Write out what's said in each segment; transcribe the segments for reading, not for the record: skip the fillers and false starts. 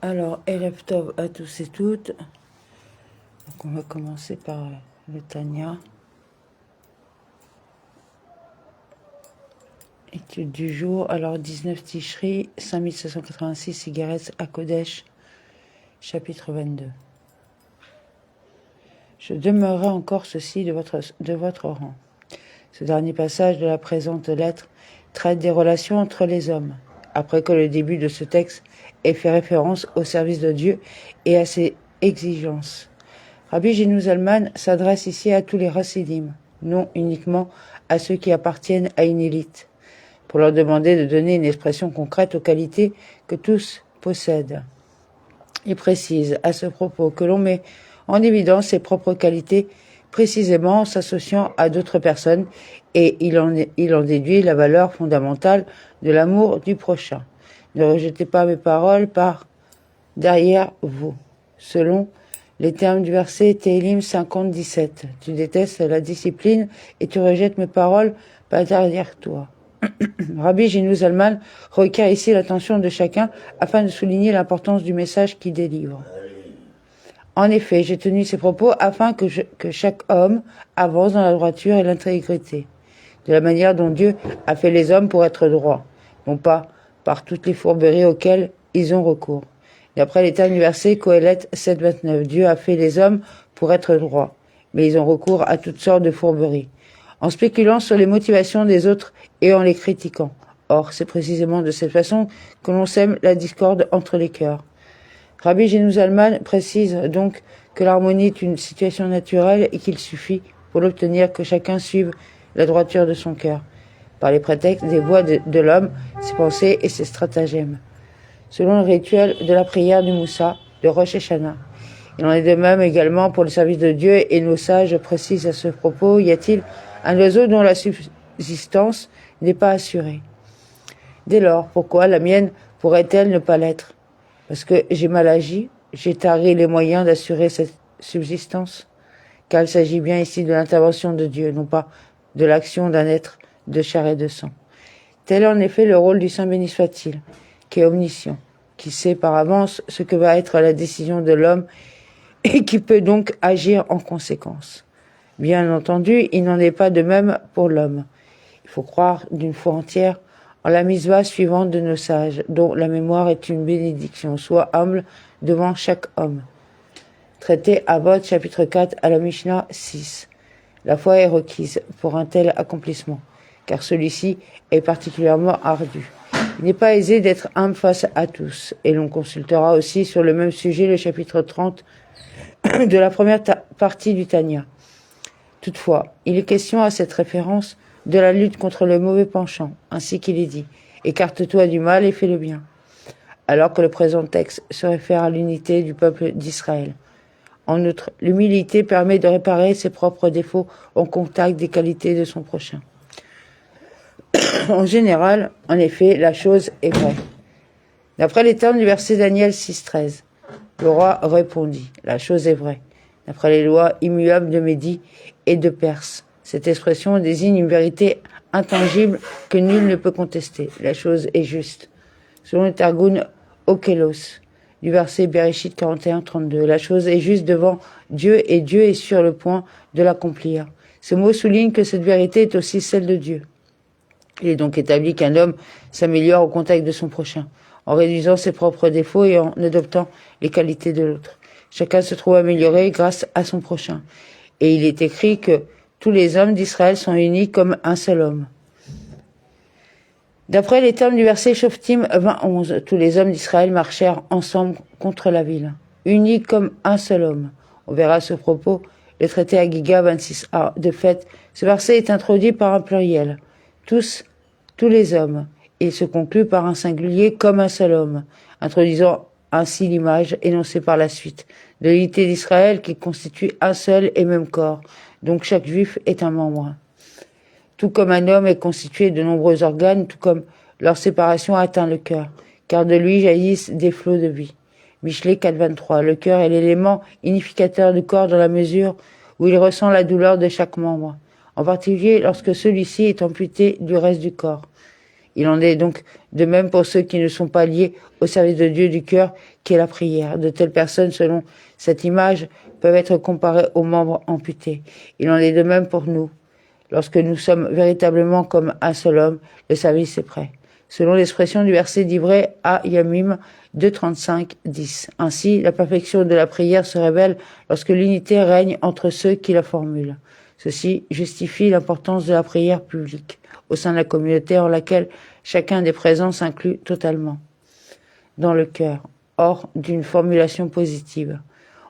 Alors, Erev Tov à tous et toutes. Donc, on va commencer par le Tanya. Étude du jour. Alors, 19 Tishri, 5786 cigarettes à Kodesh, chapitre 22. Je demeurerai encore ceci de votre rang. Ce dernier passage de la présente lettre traite des relations entre les hommes, après que le début de ce texte ait fait référence au service de Dieu et à ses exigences. Rabbi Gino Zalman s'adresse ici à tous les Hasidim, non uniquement à ceux qui appartiennent à une élite, pour leur demander de donner une expression concrète aux qualités que tous possèdent. Il précise à ce propos que l'on met en évidence ses propres qualités précisément en s'associant à d'autres personnes, et il en déduit la valeur fondamentale de l'amour du prochain. Ne rejetez pas mes paroles par derrière vous, selon les termes du verset Télim 50-17. Tu détestes la discipline et tu rejettes mes paroles par derrière toi. Rabbi Gino Zalman requiert ici l'attention de chacun afin de souligner l'importance du message qu'il délivre. En effet, j'ai tenu ces propos afin que chaque homme avance dans la droiture et l'intégrité, de la manière dont Dieu a fait les hommes pour être droits, non pas par toutes les fourberies auxquelles ils ont recours. D'après les termes du verset Qohélet 7.29, Dieu a fait les hommes pour être droits, mais ils ont recours à toutes sortes de fourberies, en spéculant sur les motivations des autres et en les critiquant. Or, c'est précisément de cette façon que l'on sème la discorde entre les cœurs. Rabbi Gino Zalman précise donc que l'harmonie est une situation naturelle et qu'il suffit pour l'obtenir que chacun suive la droiture de son cœur, par les prétextes des voies de l'homme, ses pensées et ses stratagèmes. Selon le rituel de la prière du Moussa, de Rosh Hashanah. Il en est de même également pour le service de Dieu, et nos sages précisent à ce propos, y a-t-il un oiseau dont la subsistance n'est pas assurée? Dès lors, pourquoi la mienne pourrait-elle ne pas l'être? Parce que j'ai mal agi, j'ai tari les moyens d'assurer cette subsistance, car il s'agit bien ici de l'intervention de Dieu, non pas de l'action d'un être de chair et de sang. Tel est en effet le rôle du Saint béni soit-il, qui est omniscient, qui sait par avance ce que va être la décision de l'homme et qui peut donc agir en conséquence. Bien entendu, il n'en est pas de même pour l'homme. Il faut croire d'une foi entière en la mitzvah suivante de nos sages, dont la mémoire est une bénédiction, soit humble devant chaque homme. Traité Avot, chapitre 4, à la Mishnah 6. La foi est requise pour un tel accomplissement, car celui-ci est particulièrement ardu. Il n'est pas aisé d'être humble face à tous, et l'on consultera aussi sur le même sujet le chapitre 30 de la première partie du Tanya. Toutefois, il est question à cette référence de la lutte contre le mauvais penchant, ainsi qu'il est dit « Écarte-toi du mal et fais le bien », alors que le présent texte se réfère à l'unité du peuple d'Israël. En outre, l'humilité permet de réparer ses propres défauts au contact des qualités de son prochain. En général, en effet, la chose est vraie. D'après les termes du verset Daniel 6.13, le roi répondit « La chose est vraie ». D'après les lois immuables de Médie et de Perse, cette expression désigne une vérité intangible que nul ne peut contester. La chose est juste. Selon le Targum Okelos, du verset Bereshit 41-32, la chose est juste devant Dieu et Dieu est sur le point de l'accomplir. Ce mot souligne que cette vérité est aussi celle de Dieu. Il est donc établi qu'un homme s'améliore au contact de son prochain, en réduisant ses propres défauts et en adoptant les qualités de l'autre. Chacun se trouve amélioré grâce à son prochain. Et il est écrit que tous les hommes d'Israël sont unis comme un seul homme. D'après les termes du verset Shoftim 20-11, tous les hommes d'Israël marchèrent ensemble contre la ville, unis comme un seul homme. On verra à ce propos le traité Agiga 26a. De fait, ce verset est introduit par un pluriel. Tous les hommes. Il se conclut par un singulier comme un seul homme, introduisant ainsi l'image énoncée par la suite de l'unité d'Israël qui constitue un seul et même corps, donc chaque juif est un membre. Tout comme un homme est constitué de nombreux organes, tout comme leur séparation atteint le cœur, car de lui jaillissent des flots de vie. Michelet 4.23, le cœur est l'élément unificateur du corps dans la mesure où il ressent la douleur de chaque membre, en particulier lorsque celui-ci est amputé du reste du corps. Il en est donc de même pour ceux qui ne sont pas liés au service de Dieu du cœur, qui est la prière. De telles personnes, selon cette image, peuvent être comparées aux membres amputés. Il en est de même pour nous. Lorsque nous sommes véritablement comme un seul homme, le service est prêt. Selon l'expression du verset d'Ivrée à Yamim 2:35-10. Ainsi, la perfection de la prière se révèle lorsque l'unité règne entre ceux qui la formulent. Ceci justifie l'importance de la prière publique au sein de la communauté en laquelle chacun des présents s'inclut totalement dans le cœur, hors d'une formulation positive.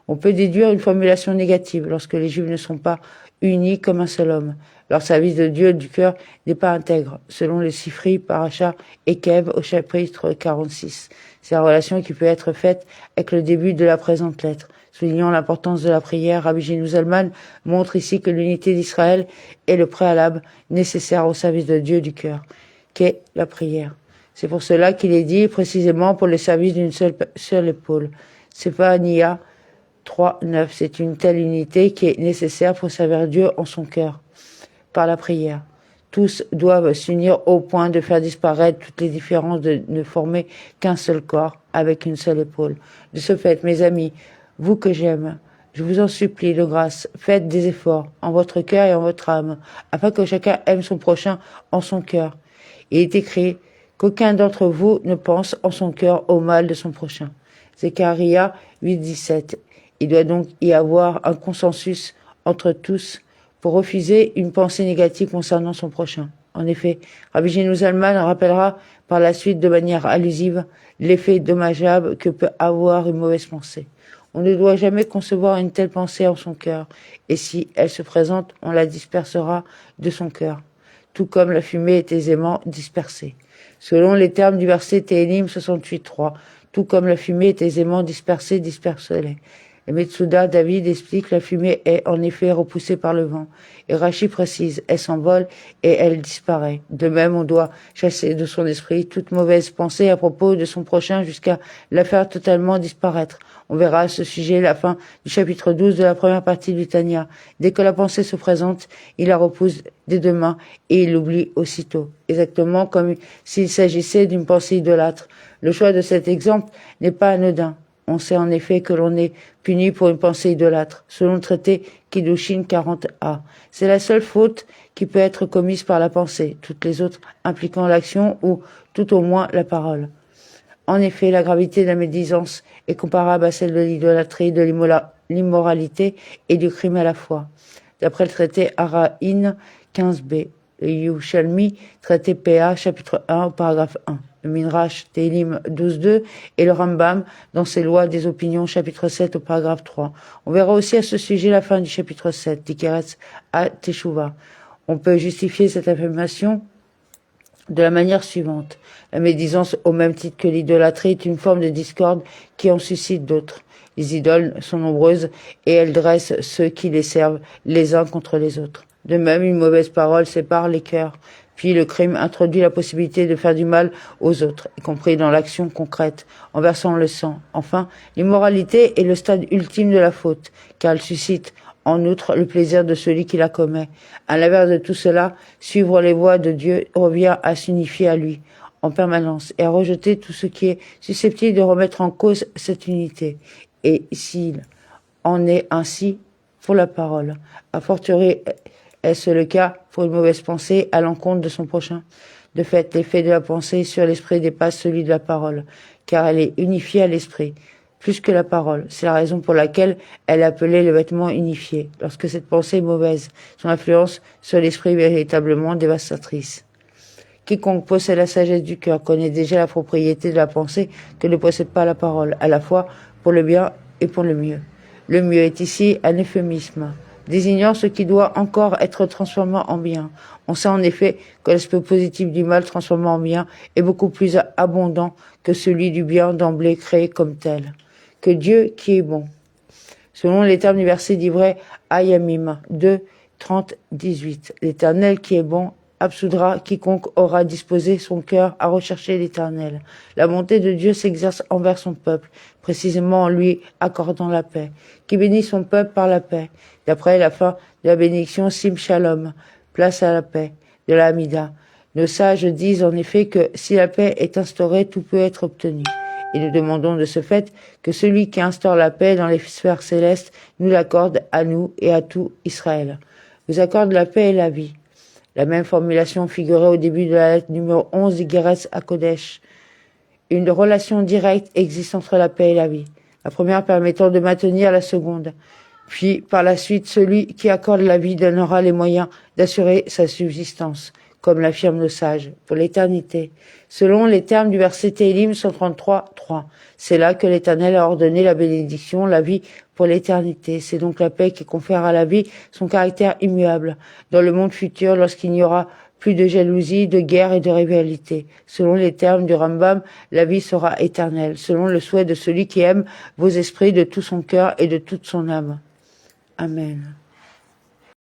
On peut déduire une formulation négative lorsque les Juifs ne sont pas unis comme un seul homme. Leur service de Dieu du cœur n'est pas intègre, selon les Sifri, Paracha et Kev au chapitre 46. C'est la relation qui peut être faite avec le début de la présente lettre. Soulignant l'importance de la prière, Rabbi Gino Zalman montre ici que l'unité d'Israël est le préalable nécessaire au service de Dieu du cœur, qu'est la prière. C'est pour cela qu'il est dit précisément pour le service d'une seule épaule. Séphania 3:9. C'est une telle unité qui est nécessaire pour servir Dieu en son cœur, par la prière. Tous doivent s'unir au point de faire disparaître toutes les différences, de ne former qu'un seul corps avec une seule épaule. De ce fait, mes amis, vous que j'aime, je vous en supplie de grâce, faites des efforts en votre cœur et en votre âme, afin que chacun aime son prochain en son cœur. Il est écrit qu'aucun d'entre vous ne pense en son cœur au mal de son prochain. Zechariah 8:17. Il doit donc y avoir un consensus entre tous pour refuser une pensée négative concernant son prochain. En effet, Rabbi Gino Zalman rappellera par la suite de manière allusive l'effet dommageable que peut avoir une mauvaise pensée. On ne doit jamais concevoir une telle pensée en son cœur, et si elle se présente, on la dispersera de son cœur, tout comme la fumée est aisément dispersée. Selon les termes du verset Téhélim 68:3, tout comme la fumée est aisément dispersée, disperse-les. Et Metsuda, David explique la fumée est en effet repoussée par le vent. Et Rashi précise, elle s'envole et elle disparaît. De même, on doit chasser de son esprit toute mauvaise pensée à propos de son prochain jusqu'à la faire totalement disparaître. On verra à ce sujet la fin du chapitre 12 de la première partie du Tanya. Dès que la pensée se présente, il la repousse des deux mains et il l'oublie aussitôt. Exactement comme s'il s'agissait d'une pensée idolâtre. Le choix de cet exemple n'est pas anodin. On sait en effet que l'on est puni pour une pensée idolâtre, selon le traité Kiddushin 40a. C'est la seule faute qui peut être commise par la pensée, toutes les autres impliquant l'action ou tout au moins la parole. En effet, la gravité de la médisance est comparable à celle de l'idolâtrie, de l'immoralité et du crime à la fois. D'après le traité Araïn 15b, le Yerushalmi, traité PA, chapitre 1, au paragraphe 1. Le Midrash Télim 12.2 et le Rambam dans ses lois des opinions, chapitre 7 au paragraphe 3. On verra aussi à ce sujet la fin du chapitre 7, Tikeretz à Teshuvah. On peut justifier cette affirmation de la manière suivante. La médisance, au même titre que l'idolâtrie, est une forme de discorde qui en suscite d'autres. Les idoles sont nombreuses et elles dressent ceux qui les servent les uns contre les autres. De même, une mauvaise parole sépare les cœurs. Puis le crime introduit la possibilité de faire du mal aux autres, y compris dans l'action concrète, en versant le sang. Enfin, l'immoralité est le stade ultime de la faute, car elle suscite en outre le plaisir de celui qui la commet. À l'inverse de tout cela, suivre les voies de Dieu revient à s'unifier à lui en permanence et à rejeter tout ce qui est susceptible de remettre en cause cette unité. Et s'il en est ainsi pour la parole, a fortiori est-ce le cas pour une mauvaise pensée à l'encontre de son prochain? De fait, l'effet de la pensée sur l'esprit dépasse celui de la parole, car elle est unifiée à l'esprit, plus que la parole. C'est la raison pour laquelle elle est appelée le vêtement unifié. Lorsque cette pensée est mauvaise, son influence sur l'esprit est véritablement dévastatrice. Quiconque possède la sagesse du cœur connaît déjà la propriété de la pensée que ne possède pas la parole, à la fois pour le bien et pour le mieux. Le mieux est ici un euphémisme, désignant ce qui doit encore être transformé en bien. On sait en effet que l'aspect positif du mal transformé en bien est beaucoup plus abondant que celui du bien d'emblée créé comme tel. Que Dieu qui est bon. Selon les termes du verset d'Ivrée à Yamim 2, 30, 18, l'Éternel qui est bon absoudra quiconque aura disposé son cœur à rechercher l'Éternel. La bonté de Dieu s'exerce envers son peuple, précisément en lui accordant la paix, qui bénit son peuple par la paix. D'après la fin de la bénédiction Sim Shalom, place à la paix, de la Hamida. Nos sages disent en effet que si la paix est instaurée, tout peut être obtenu. Et nous demandons de ce fait que celui qui instaure la paix dans les sphères célestes nous l'accorde à nous et à tout Israël. Vous accorde la paix et la vie. La même formulation figurait au début de la lettre numéro 11 d'Igeretz à Kodesh. Une relation directe existe entre la paix et la vie, la première permettant de maintenir la seconde. Puis, par la suite, celui qui accorde la vie donnera les moyens d'assurer sa subsistance, comme l'affirment nos sages, pour l'éternité, selon les termes du verset Télim 133:3. C'est là que l'Éternel a ordonné la bénédiction, la vie pour l'éternité. C'est donc la paix qui confère à la vie son caractère immuable. Dans le monde futur, lorsqu'il n'y aura plus de jalousie, de guerre et de rivalité. Selon les termes du Rambam, la vie sera éternelle, selon le souhait de celui qui aime vos esprits de tout son cœur et de toute son âme. Amen.